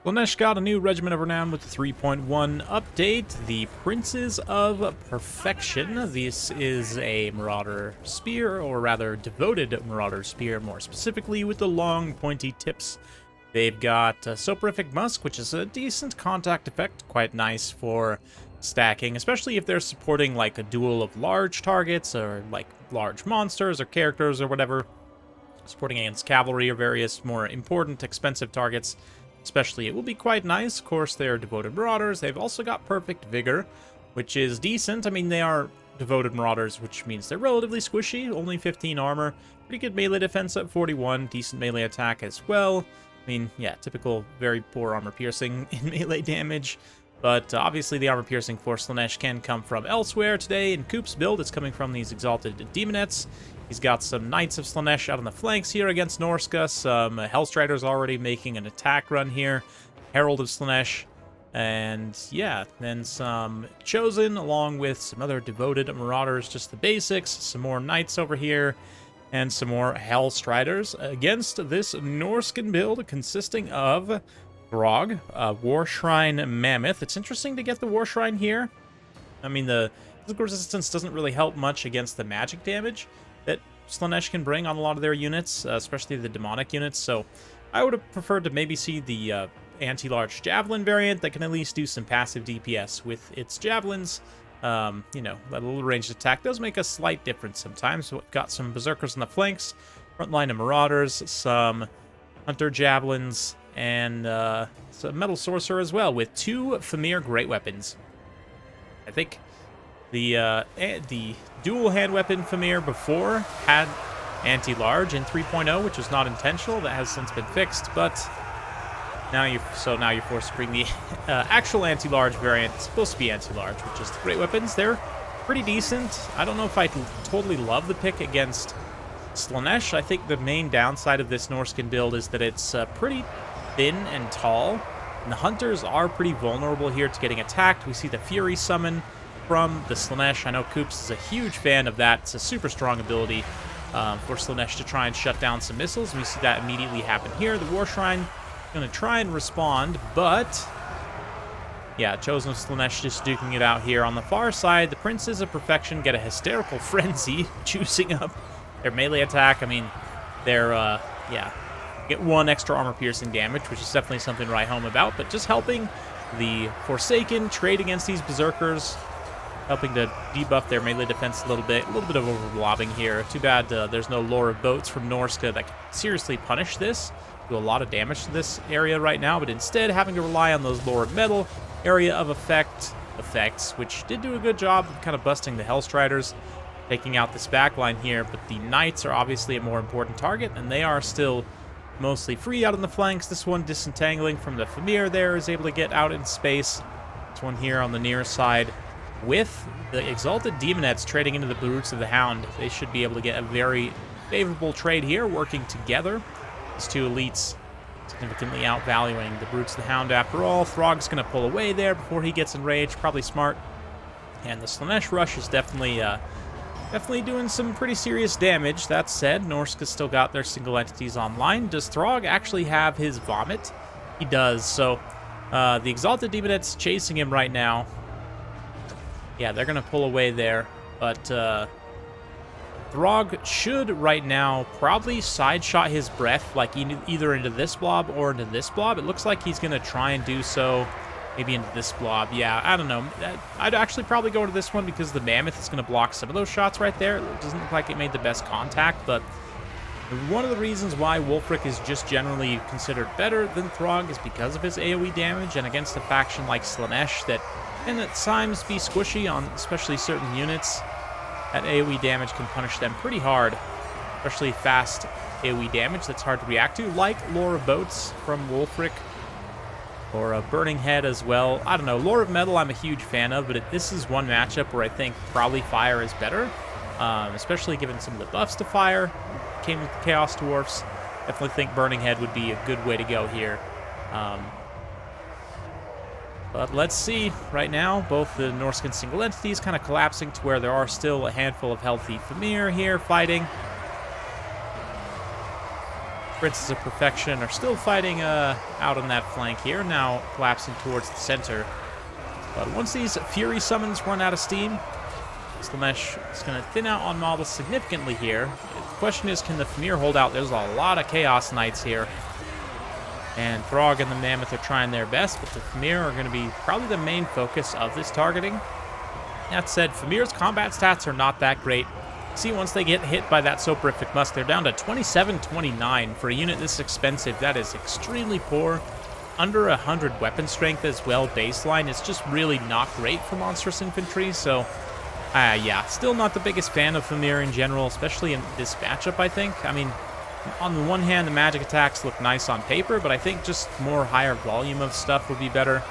Slaanesh got a new Regiment of Renown with the 3.1 update, the Princes of Perfection. This is a Marauder Spear, or rather, devoted Marauder Spear, more specifically, with the long, pointy tips. They've got Soporific Musk, which is a decent contact effect, quite nice for stacking, especially if they're supporting, like, a duel of large targets, or, like, large monsters, or characters, or whatever, supporting against cavalry or various more important, expensive targets. Especially, it will be quite nice. Of course, they're devoted marauders. They've also got perfect vigor, which is decent. I mean, they are devoted marauders, which means they're relatively squishy. Only 15 armor. Pretty good melee defense at 41. Decent melee attack as well. I mean, yeah, typical very poor armor piercing in melee damage. But obviously, the armor piercing for Slaanesh can come from elsewhere. Today, in Coop's build, it's coming from these Exalted Demonettes. He's got some Knights of Slaanesh out on the flanks here against Norsca. Some Hellstriders already making an attack run here. Herald of Slaanesh. And yeah, then some Chosen along with some other devoted Marauders. Just the basics. Some more Knights over here. And some more Hellstriders against this Norscan build consisting of Throg, War Shrine Mammoth. It's interesting to get the War Shrine here. I mean, the physical resistance doesn't really help much against the magic damage that Slaanesh can bring on a lot of their units, especially the demonic units. So I would have preferred to maybe see the anti-large javelin variant that can at least do some passive DPS with its javelins. You know, that little ranged attack does make a slight difference sometimes. So we've got some berserkers on the flanks, front line of marauders, some hunter javelins, and some metal sorcerer as well, with two Famir great weapons. I think the dual hand weapon Famir before had anti-large in 3.0, which was not intentional. That has since been fixed, but now you're forced to bring the actual anti-large variant. It's supposed to be anti-large, which is the great weapons. They're pretty decent. I don't know if I totally love the pick against Slaanesh. I think the main downside of this Norscan build is that it's pretty thin and tall, and the hunters are pretty vulnerable here to getting attacked. We see the Fury summon from the Slaanesh. I know Koops is a huge fan of that. It's a super strong ability for Slaanesh to try and shut down some missiles. We see that immediately happen here. The War Shrine going to try and respond, but yeah, Chosen of Slaanesh just duking it out here. On the far side, the Princes of Perfection get a hysterical frenzy, juicing up their melee attack. I mean, they're, yeah, get one extra armor piercing damage, which is definitely something to write home about, but just helping the Forsaken trade against these Berserkers, helping to debuff their melee defense a little bit of overblobbing here. Too bad there's no Lore of Boats from Norsca that can seriously punish this, do a lot of damage to this area right now, but instead having to rely on those Lore of Metal, Area of effects, which did do a good job of kind of busting the Hellstriders, taking out this backline here, but the Knights are obviously a more important target, and they are still mostly free out on the flanks. This one disentangling from the Famir there is able to get out in space. This one here on the near side with the Exalted Demonettes trading into the Brutes of the Hound. They should be able to get a very favorable trade here, working together. These two elites significantly outvaluing the Brutes of the Hound after all. Throg's going to pull away there before he gets enraged, probably smart. And the Slaanesh rush is definitely doing some pretty serious damage. That said, Norsca's still got their single entities online. Does Throg actually have his vomit? He does. So the Exalted Demonettes chasing him right now. Yeah, they're going to pull away there, but Throg should right now probably side shot his breath, like either into this blob or into this blob. It looks like he's going to try and do so maybe into this blob. Yeah, I don't know. I'd actually probably go to this one because the Mammoth is going to block some of those shots right there. It doesn't look like it made the best contact, but one of the reasons why Wulfric is just generally considered better than Throg is because of his AoE damage, and against a faction like Slaanesh that can at times be squishy on especially certain units, that AoE damage can punish them pretty hard, especially fast AoE damage that's hard to react to, like Lore of Boats from Wulfric, or a Burning Head as well. I don't know, Lore of Metal I'm a huge fan of, but this is one matchup where I think probably Fire is better, especially given some of the buffs to Fire came with the Chaos Dwarfs. Definitely think Burning Head would be a good way to go here. But let's see. Right now, both the Norscan single entities kind of collapsing to where there are still a handful of healthy Famir here fighting. Princes of Perfection are still fighting out on that flank here, now collapsing towards the center. But once these Fury summons run out of steam, Slaanesh is going to thin out on models significantly here. The question is, can the Fimir hold out? There's a lot of Chaos Knights here. And Throg and the Mammoth are trying their best, but the Fimir are going to be probably the main focus of this targeting. That said, Fimir's combat stats are not that great. See, once they get hit by that Soporific Musk, they're down to 27-29. For a unit this expensive, that is extremely poor. Under 100 weapon strength as well, baseline. It's just really not great for monstrous infantry, so yeah, still not the biggest fan of Fimir in general, especially in this matchup, I think. I mean, on the one hand, the magic attacks look nice on paper, but I think just more higher volume of stuff would be better.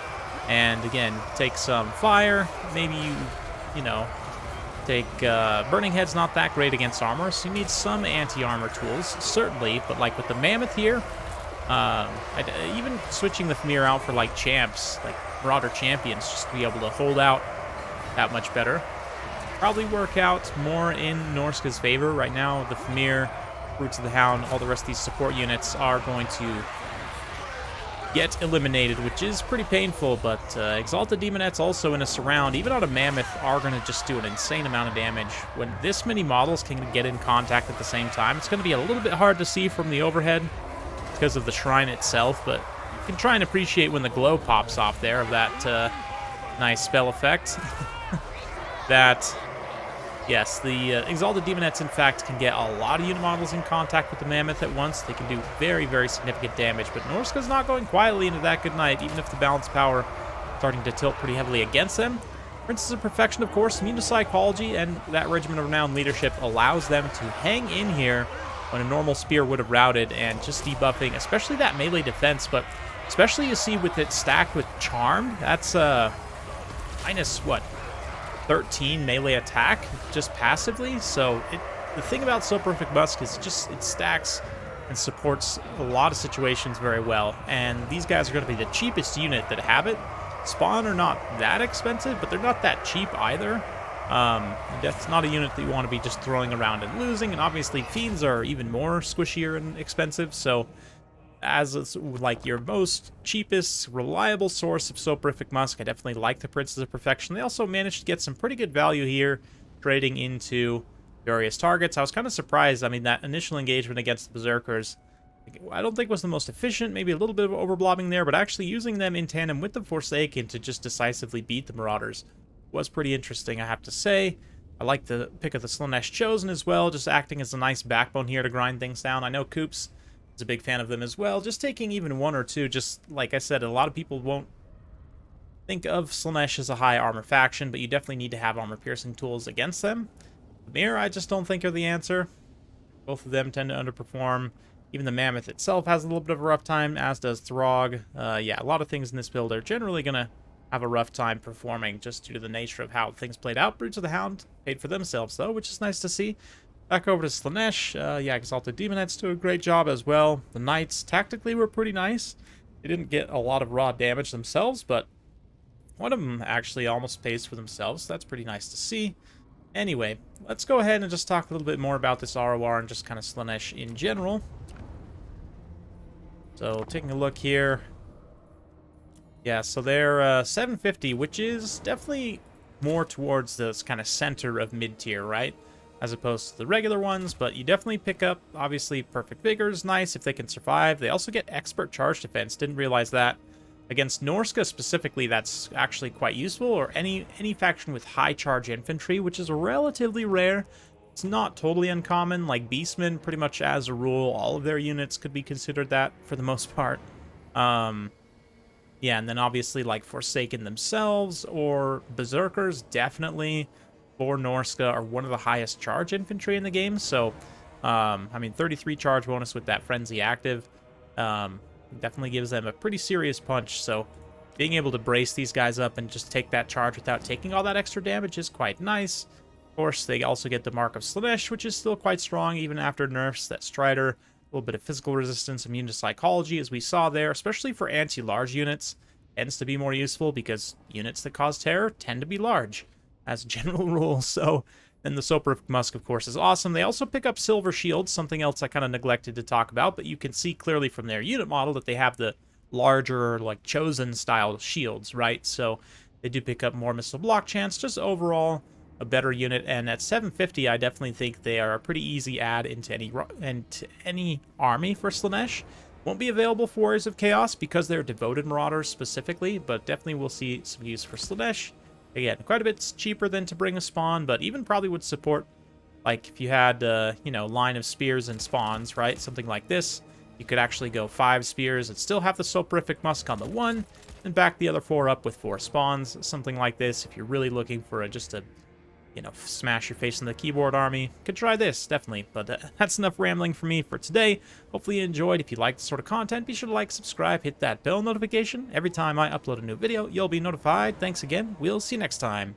And again, take some fire, maybe you know, take Burning Head's not that great against armor, so you need some anti-armor tools, certainly. But like with the Mammoth here, even switching the Fimir out for like champs, like Marauder champions, just to be able to hold out that much better. Probably work out more in Norsca's favor right now. The Fimir, Roots of the Hound, all the rest of these support units are going to get eliminated, which is pretty painful, but Exalted Demonettes also in a surround, even on a Mammoth, are going to just do an insane amount of damage. When this many models can get in contact at the same time, it's going to be a little bit hard to see from the overhead because of the shrine itself, but you can try and appreciate when the glow pops off there of that nice spell effect. Yes, the Exalted Demonettes, in fact, can get a lot of unit models in contact with the Mammoth at once. They can do very, very significant damage, but Norsca's not going quietly into that good night, even if the balance power starting to tilt pretty heavily against them. Princes of Perfection, of course, immune to psychology, and that Regiment of Renown leadership allows them to hang in here when a normal spear would have routed, and just debuffing, especially that melee defense, but especially you see with it stacked with Charmed, that's minus, what, 13 melee attack just passively. So the thing about Soporific Musk is just it stacks and supports a lot of situations very well, and these guys are going to be the cheapest unit that have it. Spawn are not that expensive, but they're not that cheap either. That's not a unit that you want to be just throwing around and losing, and obviously Fiends are even more squishier and expensive, so as like your most cheapest, reliable source of Soporific Musk, I definitely like the Princes of Perfection. They also managed to get some pretty good value here, trading into various targets. I was kind of surprised. I mean, that initial engagement against the Berserkers, I don't think was the most efficient, maybe a little bit of overblobbing there, but actually using them in tandem with the Forsaken to just decisively beat the Marauders was pretty interesting, I have to say. I like the pick of the Slaanesh Chosen as well, just acting as a nice backbone here to grind things down. I know Coops is a big fan of them as well. Just taking even one or two, just like I said, a lot of people won't think of Slaanesh as a high armor faction, but you definitely need to have armor-piercing tools against them. The Mirror, I just don't think are the answer. Both of them tend to underperform. Even the Mammoth itself has a little bit of a rough time, as does Throg. Yeah, a lot of things in this build are generally going to have a rough time performing just due to the nature of how things played out. Brutes of the Hound paid for themselves, though, which is nice to see. Back over to Slaanesh. Yeah, Exalted Demonettes do a great job as well. The Knights tactically were pretty nice. They didn't get a lot of raw damage themselves, but one of them actually almost pays for themselves. So that's pretty nice to see. Anyway, let's go ahead and just talk a little bit more about this ROR and just kind of Slaanesh in general. So, taking a look here. Yeah, so they're 750, which is definitely more towards this kind of center of mid-tier, right? As opposed to the regular ones, but you definitely pick up, obviously, Perfect Vigor is nice if they can survive. They also get Expert Charge Defense, didn't realize that. Against Norsca specifically, that's actually quite useful, or any faction with high charge infantry, which is relatively rare. It's not totally uncommon, like Beastmen, pretty much as a rule, all of their units could be considered that for the most part. Yeah, and then obviously like Forsaken themselves, or Berserkers, definitely, for Norsca, are one of the highest charge infantry in the game, so, I mean, 33 charge bonus with that Frenzy active, definitely gives them a pretty serious punch, so being able to brace these guys up and just take that charge without taking all that extra damage is quite nice. Of course, they also get the Mark of Slaanesh, which is still quite strong even after nerfs. That Strider, a little bit of physical resistance, immune to psychology, as we saw there, especially for anti-large units, tends to be more useful because units that cause terror tend to be large, as a general rule. So And the Soporific Musk, of course, is awesome. They also pick up Silver Shields, something else I kind of neglected to talk about, but you can see clearly from their unit model that they have the larger, like, Chosen-style shields, right? So they do pick up more missile block chance, just overall a better unit. And at 750, I definitely think they are a pretty easy add into any army for Slaanesh. Won't be available for Warriors of Chaos because they're devoted Marauders specifically, but definitely we'll see some use for Slaanesh. Again, quite a bit cheaper than to bring a spawn, but even probably would support, like, if you had, you know, line of spears and spawns, right? Something like this. You could actually go 5 spears and still have the Soporific Musk on the one, and back the other 4 up with 4 spawns. Something like this, if you're really looking for just a, you know, smash your face in the keyboard army, could try this, definitely. But that's enough rambling for me for today. Hopefully you enjoyed. If you like this sort of content, be sure to like, subscribe, hit that bell notification. Every time I upload a new video, you'll be notified. Thanks again. We'll see you next time.